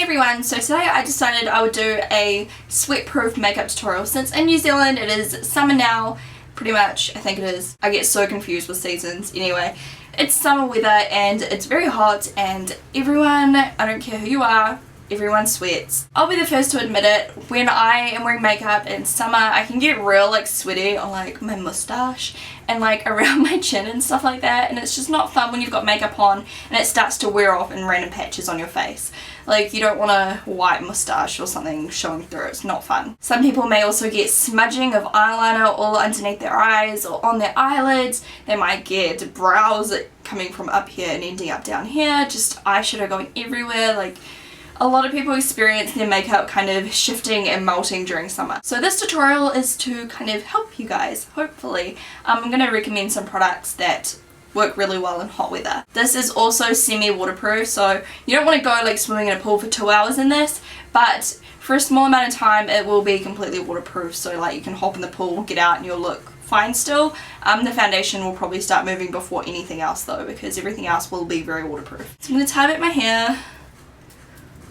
everyone, so today I decided I would do a sweat-proof makeup tutorial. Since in New Zealand it is summer now, pretty much, I think it is. I get so confused with seasons. Anyway, it's summer weather and it's very hot and everyone, I don't care who you are, everyone sweats. I'll be the first to admit it, when I am wearing makeup in summer I can get real like sweaty on like my moustache and like around my chin and stuff like that, and it's just not fun when you've got makeup on and it starts to wear off in random patches on your face. Like you don't want a white moustache or something showing through, it's not fun. Some people may also get smudging of eyeliner all underneath their eyes or on their eyelids. They might get brows coming from up here and ending up down here, just eyeshadow going everywhere. Like a lot of people experience their makeup kind of shifting and melting during summer. So this tutorial is to kind of help you guys, hopefully. I'm going to recommend some products that work really well in hot weather. This is also semi-waterproof, so you don't want to go like swimming in a pool for 2 hours in this, but for a small amount of time it will be completely waterproof, so like you can hop in the pool, get out and you'll look fine still. The foundation will probably start moving before anything else though, because everything else will be very waterproof. So I'm going to tie up my hair.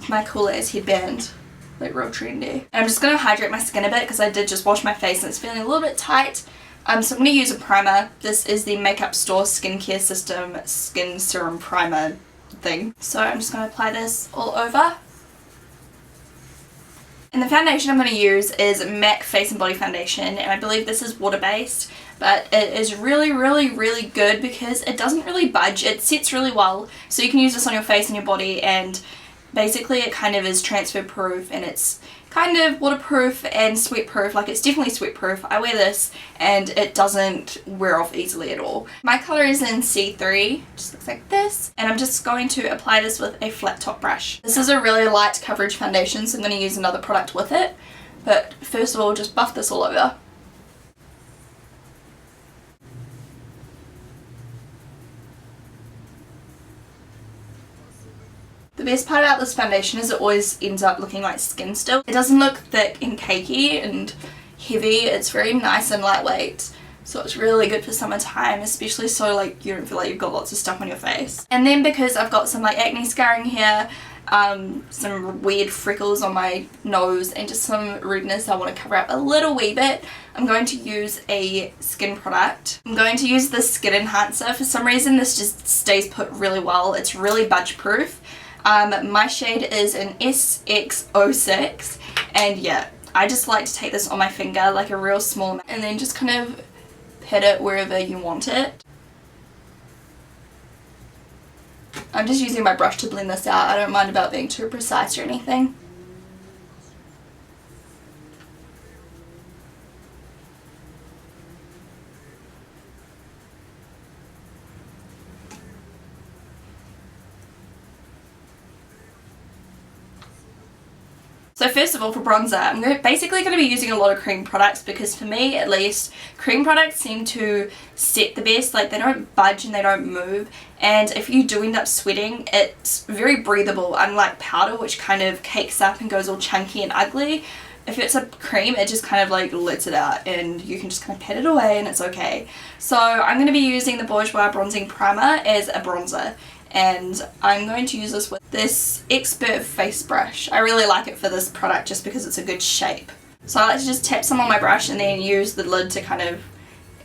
My cool ass headband, like real trendy. And I'm just going to hydrate my skin a bit because I did just wash my face and it's feeling a little bit tight. So I'm going to use a primer. This is the Makeup Store Skincare System Skin Serum Primer thing. So I'm just going to apply this all over. And the foundation I'm going to use is MAC Face and Body Foundation, and I believe this is water based, but it is really good because it doesn't really budge. It sets really well, so you can use this on your face and your body, and basically it kind of is transfer proof and it's kind of waterproof and sweat proof. Like it's definitely sweat proof. I wear this and it doesn't wear off easily at all. My colour is in C3, just looks like this, and I'm just going to apply this with a flat top brush. This is a really light coverage foundation, so I'm going to use another product with it, but first of all just buff this all over. The best part about this foundation is it always ends up looking like skin still. It doesn't look thick and cakey and heavy, it's very nice and lightweight. So it's really good for summertime, especially so like you don't feel like you've got lots of stuff on your face. And then because I've got some like acne scarring here, some weird freckles on my nose and just some redness I want to cover up a little wee bit, I'm going to use a skin product. I'm going to use the Skin Enhancer. For some reason this just stays put really well. It's really budge proof. My shade is an xoxo, and yeah, I just like to take this on my finger like a real small amount and then just kind of hit it wherever you want it. I'm just using my brush to blend this out. I don't mind about being too precise or anything. So first of all, for bronzer, I'm basically going to be using a lot of cream products because for me at least, cream products seem to set the best. Like they don't budge and they don't move, and if you do end up sweating it's very breathable, unlike powder which kind of cakes up and goes all chunky and ugly. If it's a cream it just kind of like lets it out and you can just kind of pat it away and it's okay. So I'm going to be using the Bourjois Bronzing Primer as a bronzer. And I'm going to use this with this Expert face brush. I really like it for this product just because it's a good shape. So I like to just tap some on my brush and then use the lid to kind of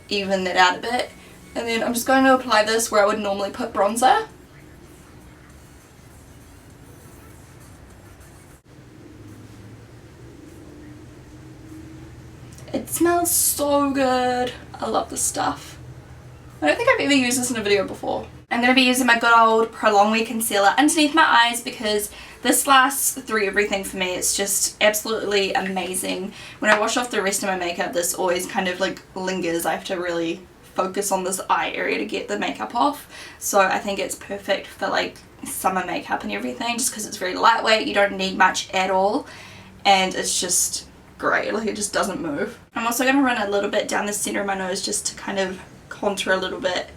even that out a bit. And then I'm just going to apply this where I would normally put bronzer. It smells so good. I love this stuff. I don't think I've ever used this in a video before. I'm going to be using my good old Pro Longwear Concealer underneath my eyes because this lasts through everything for me. It's just absolutely amazing. When I wash off the rest of my makeup this always kind of like lingers. I have to really focus on this eye area to get the makeup off. So I think it's perfect for like summer makeup and everything just because it's very lightweight. You don't need much at all and it's just great. Like it just doesn't move. I'm also going to run a little bit down the center of my nose just to kind of contour a little bit.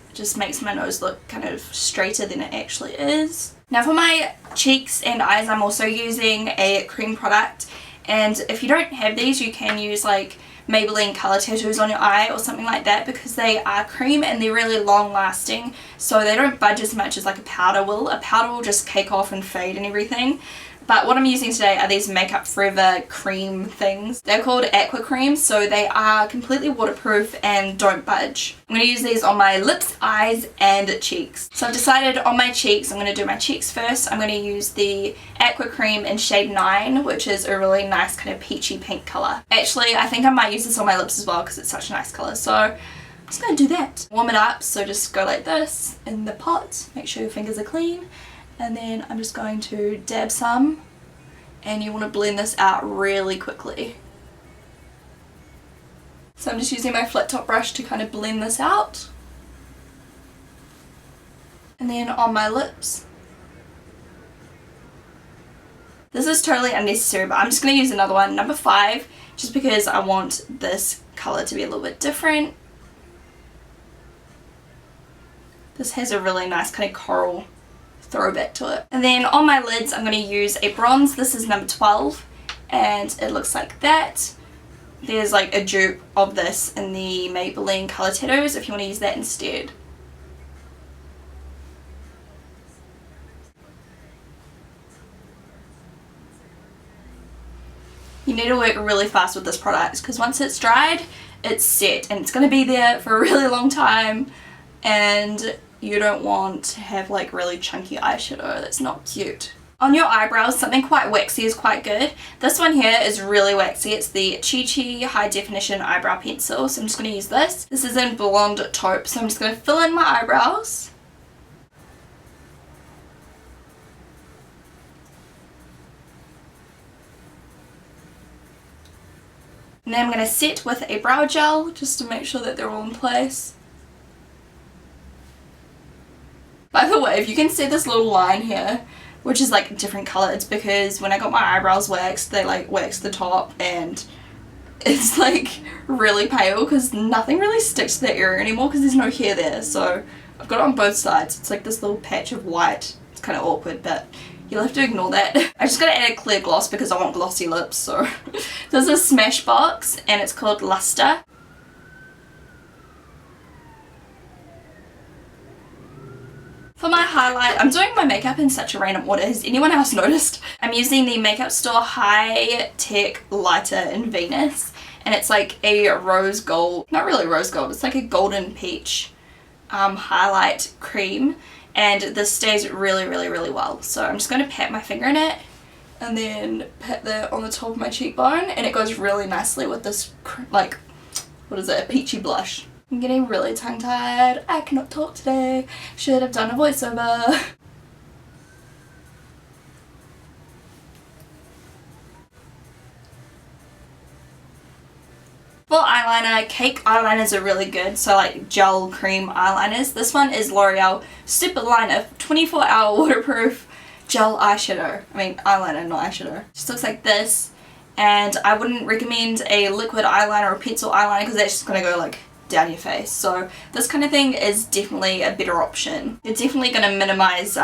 It just makes my nose look kind of straighter than it actually is. Now for my cheeks and eyes I'm also using a cream product, and if you don't have these you can use like Maybelline colour tattoos on your eye or something like that, because they are cream and they're really long lasting, so they don't budge as much as like a powder will. A powder will just cake off and fade and everything. But what I'm using today are these Makeup Forever cream things. They're called Aqua creams, so they are completely waterproof and don't budge. I'm going to use these on my lips, eyes and cheeks. So I've decided on my cheeks, I'm going to do my cheeks first. I'm going to use the Aqua cream in shade 9, which is a really nice kind of peachy pink colour. Actually, I think I might use this on my lips as well because it's such a nice colour. So I'm just going to do that. Warm it up, so just go like this in the pot. Make sure your fingers are clean. And then I'm just going to dab some, and you want to blend this out really quickly. So I'm just using my flat top brush to kind of blend this out. And then on my lips. This is totally unnecessary, but I'm just going to use another one, number 5, just because I want this colour to be a little bit different. This has a really nice kind of coral throwback to it. And then on my lids I'm going to use a bronze. This is number 12 and it looks like that. There's like a dupe of this in the Maybelline colour tattoos if you want to use that instead. You need to work really fast with this product because once it's dried, it's set and it's going to be there for a really long time, and you don't want to have like really chunky eyeshadow. That's not cute. On your eyebrows, something quite waxy is quite good. This one here is really waxy. It's the Chit High Definition Eyebrow Pencil. So I'm just going to use this. This is in Blonde Taupe. So I'm just going to fill in my eyebrows. And then I'm going to set with a brow gel just to make sure that they're all in place. By the way, if you can see this little line here, which is like a different colour, it's because when I got my eyebrows waxed, they like waxed the top and it's like really pale because nothing really sticks to the area anymore because there's no hair there. So I've got it on both sides. It's like this little patch of white. It's kind of awkward, but you'll have to ignore that. I just gotta add a clear gloss because I want glossy lips. So this is Smashbox and it's called Luster. For my highlight, I'm doing my makeup in such a random order. Has anyone else noticed? I'm using the Makeup Store High Tech Lighter in Venus, and it's like a rose gold, not really rose gold, it's like a golden peach highlight cream, and this stays really well. So I'm just going to pat my finger in it and then pat that on the top of my cheekbone, and it goes really nicely with this like, what is it, a peachy blush. I'm getting really tongue-tied. I cannot talk today. Should have done a voiceover. For eyeliner, cake eyeliners are really good. So like gel cream eyeliners. This one is L'Oreal Super Liner 24-hour waterproof gel eyeshadow. I mean eyeliner, not eyeshadow. Just looks like this. And I wouldn't recommend a liquid eyeliner or pencil eyeliner because that's just going to go like down your face. So this kind of thing is definitely a better option. It's definitely going to minimize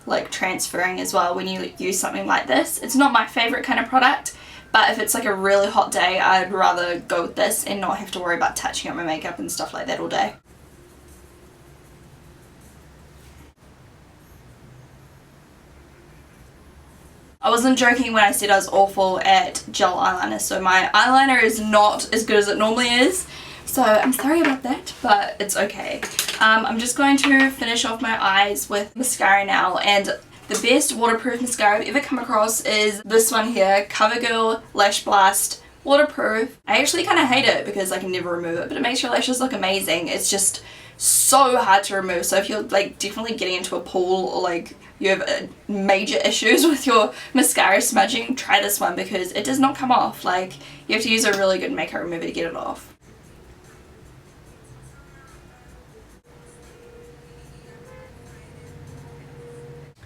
like transferring as well when you use something like this. It's not my favorite kind of product, but if it's like a really hot day, I'd rather go with this and not have to worry about touching up my makeup and stuff like that all day. I wasn't joking when I said I was awful at gel eyeliner, so my eyeliner is not as good as it normally is. So I'm sorry about that, but it's okay. I'm just going to finish off my eyes with mascara now, and the best waterproof mascara I've ever come across is this one here, Covergirl Lash Blast Waterproof. I actually kind of hate it because I can never remove it, but it makes your lashes look amazing. It's just so hard to remove, so if you're like definitely getting into a pool or like you have major issues with your mascara smudging, try this one because it does not come off. Like, you have to use a really good makeup remover to get it off.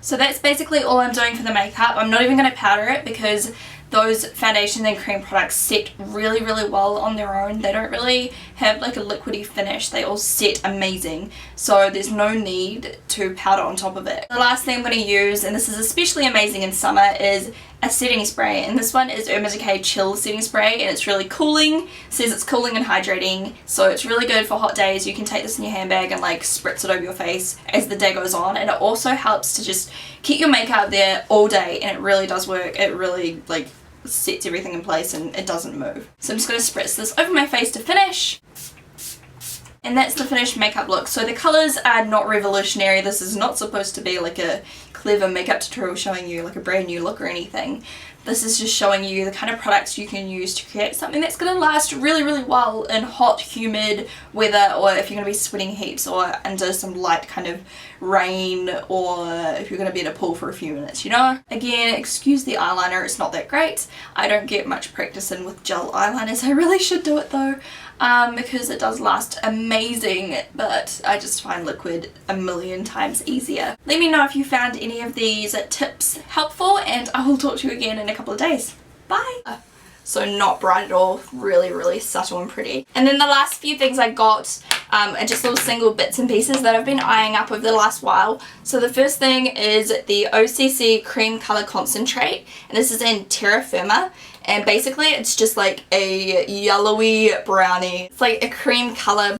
So that's basically all I'm doing for the makeup. I'm not even going to powder it because those foundation and cream products set really well on their own. They don't really have like a liquidy finish. They all set amazing. So there's no need to powder on top of it. The last thing I'm going to use, and this is especially amazing in summer, is a setting spray, and this one is Decay Chill Setting Spray, and it's really cooling. It says it's cooling and hydrating, so it's really good for hot days. You can take this in your handbag and like spritz it over your face as the day goes on, and it also helps to just keep your makeup there all day, and it really does work. It really like sets everything in place and it doesn't move. So I'm just going to spritz this over my face to finish. And that's the finished makeup look. So the colours are not revolutionary. This is not supposed to be like a clever makeup tutorial showing you like a brand new look or anything. This is just showing you the kind of products you can use to create something that's going to last really, really well in hot, humid weather, or if you're going to be sweating heaps, or under some light kind of rain, or if you're going to be at a pool for a few minutes, you know? Again, excuse the eyeliner, it's not that great. I don't get much practice in with gel eyeliners. I really should do it though. Because it does last amazing, but I just find liquid a million times easier. Let me know if you found any of these tips helpful, and I will talk to you again in a couple of days. Bye! So not bright at all, really, really subtle and pretty. And then the last few things I got are just little single bits and pieces that I've been eyeing up over the last while. So the first thing is the OCC Cream Color Concentrate, and this is in Terra Firma. And basically it's just like a yellowy brownie. It's like a cream color